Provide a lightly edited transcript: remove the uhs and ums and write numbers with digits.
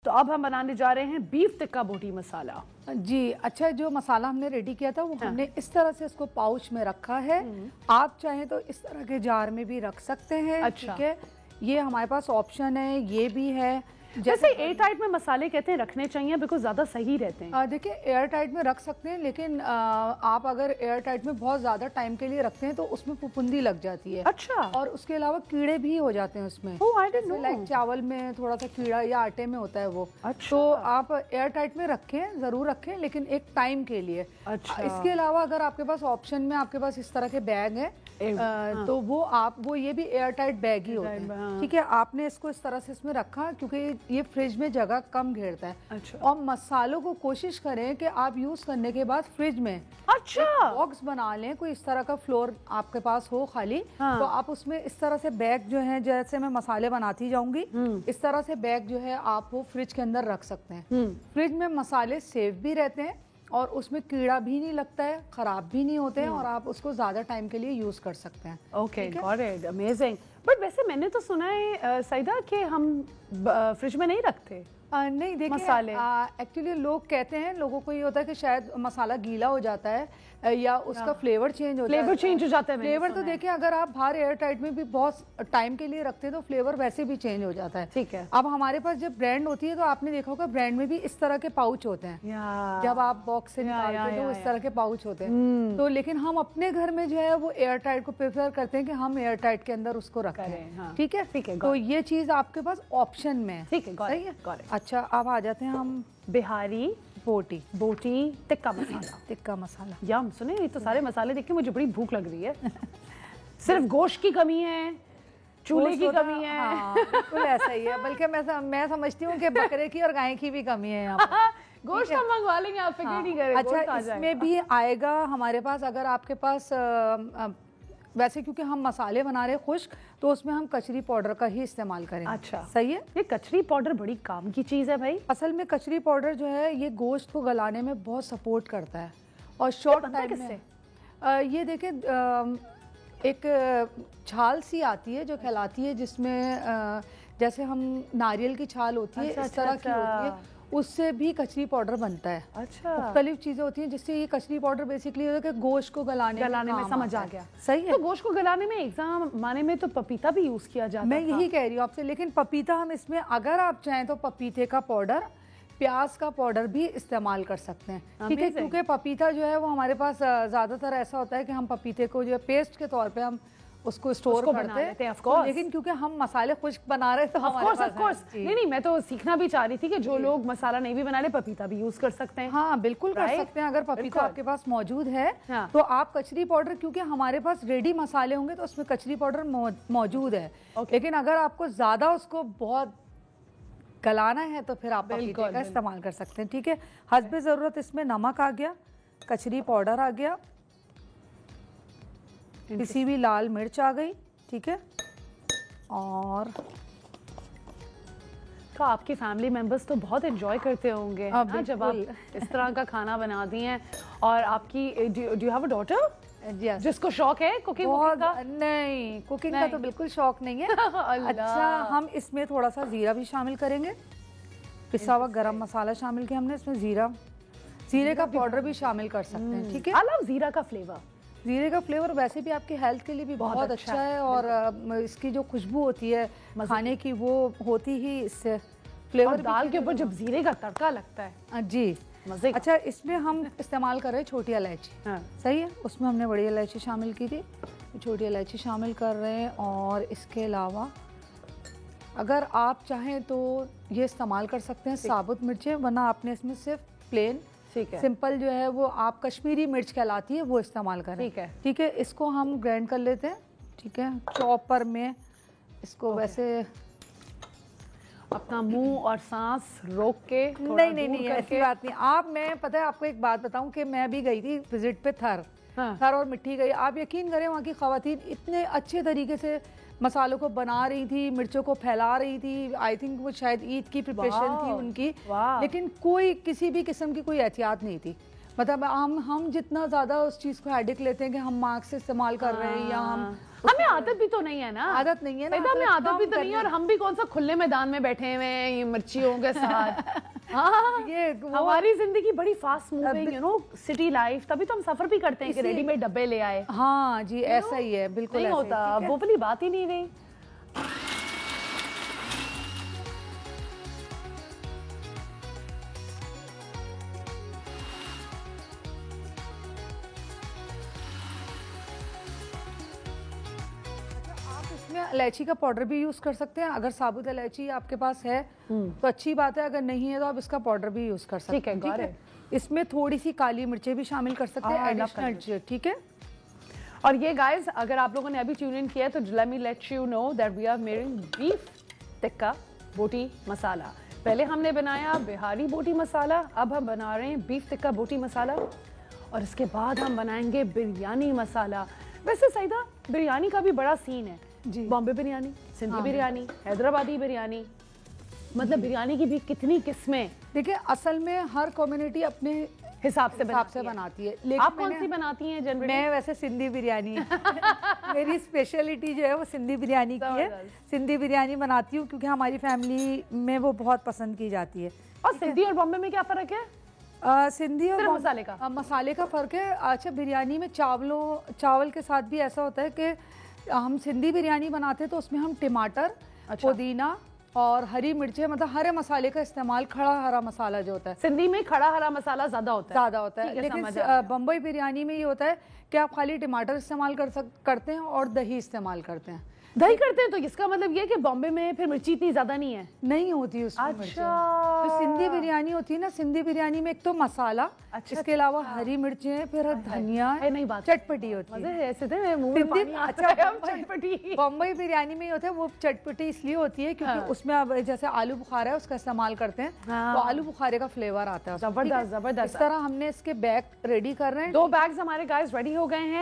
तो अब हम बनाने जा रहे हैं बीफ टिक्का बोटी मसाला। जी अच्छा, जो मसाला हमने रेडी किया था वो हमने इस तरह से इसको पाउच में रखा है। आप चाहें तो इस तरह के जार में भी रख सकते हैं। अच्छा। ठीक है, ये हमारे पास ऑप्शन है, ये भी है। जैसे एयर टाइट में मसाले कहते हैं रखने चाहिए, बिल्कुल ज्यादा सही रहते हैं। देखिए एयर टाइट में रख सकते हैं, लेकिन आप अगर एयर टाइट में बहुत ज़्यादा टाइम के लिए रखते हैं तो उसमें फुफुंदी लग जाती है। अच्छा। और उसके अलावा कीड़े भी हो जाते हैं उसमें। लाइक चावल में थोड़ा सा कीड़ा या आटे में होता है वो। अच्छा। तो आप एयर टाइट में रखें, ज़रूर रखें, लेकिन एक टाइम के लिए। अच्छा। इसके अलावा अगर आपके पास ऑप्शन में आपके पास इस तरह के बैग है तो वो ये भी एयर टाइट बैग ही होते हैं। ठीक है, आपने इसको इस तरह से इसमें रखा क्योंकि ये फ्रिज में जगह कम घेरता है। अच्छा। और मसालों को कोशिश करें कि आप यूज करने के बाद फ्रिज में अच्छा बॉक्स बना लें, कोई इस तरह का फ्लोर आपके पास हो खाली। तो आप उसमें इस तरह से बैग जो है, जैसे मैं मसाले बनाती जाऊंगी इस तरह से बैग जो है आप वो फ्रिज के अंदर रख सकते हैं। फ्रिज में मसाले सेफ भी रहते हैं और उसमें कीड़ा भी नहीं लगता है, खराब भी नहीं होते हैं, और आप उसको ज्यादा टाइम के लिए यूज कर सकते हैं। Okay, got it, amazing. But वैसे मैंने तो सुना है सईदा कि हम फ्रिज में नहीं रखते। नहीं, देखिए मसाले एक्चुअली लोग कहते हैं, लोगों को ये होता है कि शायद मसाला गीला हो जाता है या उसका फ्लेवर चेंज हो जाता है। फ्लेवर चेंज हो जाता है। फ्लेवर तो देखिए अगर आप बाहर एयर टाइट में भी बहुत टाइम के लिए रखते हैं तो फ्लेवर वैसे भी चेंज हो जाता है। ठीक है। अब हमारे पास जब ब्रांड होती है तो आपने देखा होगा ब्रांड में भी इस तरह के पाउच होते हैं। जब आप बॉक्स से निकालते हैं तो इस तरह के पाउच होते हैं। तो लेकिन हम अपने घर में जो है वो एयर टाइट को प्रेफर करते हैं कि हम एयर टाइट के अंदर उसको रखें। ठीक है, ठीक है। तो ये चीज आपके पास ऑप्शन में है। ठीक है, सही है। अच्छा, अब आ जाते हैं हम बिहारी बोटी टिक्का मसाला। टिक्का मसाला, यम। सुने, ये तो सारे मसाले देख के मुझे बड़ी भूख लग रही है। सिर्फ गोश्त की कमी है, चूल्हे की कमी है। हाँ, बिल्कुल ऐसा ही है। बल्कि मैं समझती हूँ कि बकरे की और गाय की भी कमी है यहाँ पर। गोश्त हम मंगवा लेंगे, आप फिक्र नहीं करें। अच्छा, इसमें भी आएगा हमारे पास, अगर आपके पास वैसे क्योंकि हम मसाले बना रहे हैं खुश्क, तो उसमें हम कचरी पाउडर का ही इस्तेमाल करेंगे। अच्छा, सही है। ये कचरी पाउडर बड़ी काम की चीज है भाई। असल में कचरी पाउडर जो है ये गोश्त को गलाने में बहुत सपोर्ट करता है और शॉर्ट टाइम में। ये देखें, एक छाल सी आती है जो कहलाती है, जिसमें जैसे हम नारियल की छाल होती है, इस तरह की होती है, उससे भी कचरी पाउडर बनता है। अच्छा, मुख्तलिफ चीजें होती हैं जिससे ये कचरी पाउडर बेसिकली कि गोश्त को गलाने में समझ आ गया। सही है। तो गोश्त को गलाने में एग्जाम माने में तो पपीता भी यूज किया जाता है। मैं यही कह रही हूँ आपसे, लेकिन पपीता हम इसमें अगर आप चाहें तो पपीते का पाउडर, प्याज का पाउडर भी इस्तेमाल कर सकते हैं। ठीक है, क्योंकि पपीता जो है वो हमारे पास ज्यादातर ऐसा होता है कि हम पपीते को जो है पेस्ट के तौर पे हम उसको स्टोर करते हैं। तो लेकिन क्योंकि हम मसाले खुश्क बना रहे हैं तो हमारे पास नहीं, मैं तो सीखना भी चाह रही थी कि जो लोग मसाला नहीं भी बना रहे पपीता भी यूज कर सकते हैं। हाँ, बिल्कुल कर सकते हैं। अगर पपीता आपके पास मौजूद है तो आप कचरी पाउडर, क्योंकि हमारे पास रेडी मसाले होंगे तो उसमें कचरी पाउडर मौजूद है। लेकिन अगर आपको ज्यादा उसको बहुत गलाना है तो फिर आप पपीते का इस्तेमाल कर सकते हैं। ठीक है, हस्बे ज़रूरत इसमें नमक आ गया, कचरी पाउडर आ गया, किसी भी लाल मिर्च आ गई। ठीक है, और तो आपके फैमिली मेंबर्स तो बहुत एंजॉय करते होंगे जब आप इस तरह का खाना बना दी हैं। और आपकी do you have a daughter जिसको शौक है कुकिंग का? नहीं, कुकिंग का तो बिल्कुल शौक नहीं है। अच्छा, हम इसमें थोड़ा सा जीरा भी शामिल करेंगे, पिसा हुआ गरम मसाला शामिल किया हमने इसमें, जीरे का पाउडर भी शामिल कर सकते हैं। ठीक है, आई लव जीरा का फ्लेवर। जीरे का फ्लेवर वैसे भी आपकी हेल्थ के लिए भी बहुत अच्छा है, और इसकी जो खुशबू होती है खाने की वो होती ही इससे फ्लेवर। दाल के ऊपर जब जीरे का तड़का लगता है जी, मजे। अच्छा, इसमें हम इस्तेमाल कर रहे हैं छोटी इलायची। सही है, उसमें हमने बड़ी इलायची शामिल की थी, छोटी इलायची शामिल कर रहे हैं। और इसके अलावा अगर आप चाहें तो ये इस्तेमाल कर सकते हैं साबुत मिर्चें, वरना आपने इसमें सिर्फ प्लेन सिंपल जो है वो आप कश्मीरी मिर्च कहलाती है वो इस्तेमाल करें। ठीक है, इसको हम ग्राइंड कर लेते हैं। ठीक है, चॉपर में इसको वैसे अपना मुंह और सांस रोक के नहीं ऐसी बात नहीं। मैं पता है आपको एक बात बताऊं कि मैं भी गई थी विजिट पे थर और मिट्टी गई। आप यकीन करें वहाँ की खवातीन इतने अच्छे तरीके से मसालों को बना रही थी, मिर्चों को फैला रही थी। आई थिंक वो शायद ईद की प्रिपरेशन थी उनकी, लेकिन कोई किसी भी किस्म की कोई एहतियात नहीं थी। मतलब हम जितना ज्यादा उस चीज को हेडेक लेते हैं कि हम मास्क इस्तेमाल कर रहे हैं या हमें आदत भी तो नहीं है ना, आदत नहीं है ना, हमें आदत भी तो नहीं है, और हम भी कौन सा खुले मैदान में बैठे हुए हैं ये मिर्चियों के साथ। हाँ, ये हमारी जिंदगी बड़ी fast moving, you know, city life, तभी तो हम सफर भी करते हैं कि रेडीमेड डब्बे ले आए। हाँ जी, ऐसा ही है, बिल्कुल नहीं होता, वो वाली बात ही नहीं रही। इलायची का पाउडर भी यूज कर सकते हैं, अगर साबुत इलायची आपके पास है तो अच्छी बात है, अगर नहीं है तो आप इसका पाउडर भी यूज कर सकते हैं। ठीक है, इसमें थोड़ी सी काली मिर्चें भी शामिल कर सकते हैं एडिशनल। ठीक है, और ये गाइस, अगर आप लोगों ने अभी ट्यून इन किया है तो let me let you know that we are making beef tikka boti masala. पहले हमने बनाया बिहारी बोटी मसाला, अब हम बना रहे हैं बीफ टिक्का बोटी मसाला, और इसके बाद हम बनाएंगे बिरयानी मसाला। वैसे सईदा, बिरयानी का भी बड़ा सीन है जी, बॉम्बे बिरयानी, सिंधी बिरयानी, हैदराबादी बिरयानी, मतलब बिरयानी की भी कितनी किस्में। देखिए, असल में हर कम्युनिटी अपने हिसाब से बनाती है। लेकिन आप कौन सी बनाती हैं जनरली? मैं वैसे सिंधी बिरयानी मेरी स्पेशलिटी जो है वो सिंधी बिरयानी की है। सिंधी बिरयानी बनाती हूँ क्योंकि हमारी फैमिली में वो बहुत पसंद की जाती है। और सिंधी और बॉम्बे में क्या फ़र्क है? सिंधी और मसाले का फ़र्क है। अच्छा, बिरयानी में चावल के साथ भी ऐसा होता है कि हम सिंधी बिरयानी बनाते हैं तो उसमें हम टमाटर, पुदीना और हरी मिर्चें, मतलब हरे मसाले का इस्तेमाल, खड़ा हरा मसाला जो होता है। सिंधी में खड़ा हरा मसाला ज्यादा होता है, लेकिन बम्बई बिरयानी में ये होता है कि आप खाली टमाटर इस्तेमाल करते हैं और दही इस्तेमाल करते हैं। दही करते हैं, तो इसका मतलब ये कि बॉम्बे में फिर मिर्ची इतनी ज्यादा नहीं है, नहीं होती उसमें। अच्छा, तो सिंधी बिरयानी होती है ना, सिंधी बिरयानी में एक तो मसाला, इसके अलावा हरी मिर्चें, फिर धनिया, नहीं बात चटपटी होती है। ऐसे थे मुंह में पानी आता है। चटपटी बम्बई बिरयानी में होता है, वो चटपटी इसलिए होती है क्योंकि उसमें अब जैसे आलू बुखारा है उसका इस्तेमाल करते हैं, तो आलू बुखारे का फ्लेवर आता है। जबरदस्त जबरदस्त। इस तरह हमने इसके बैग रेडी कर रहे हैं। 2 बैग्स हमारे गाइस रेडी हो गए हैं।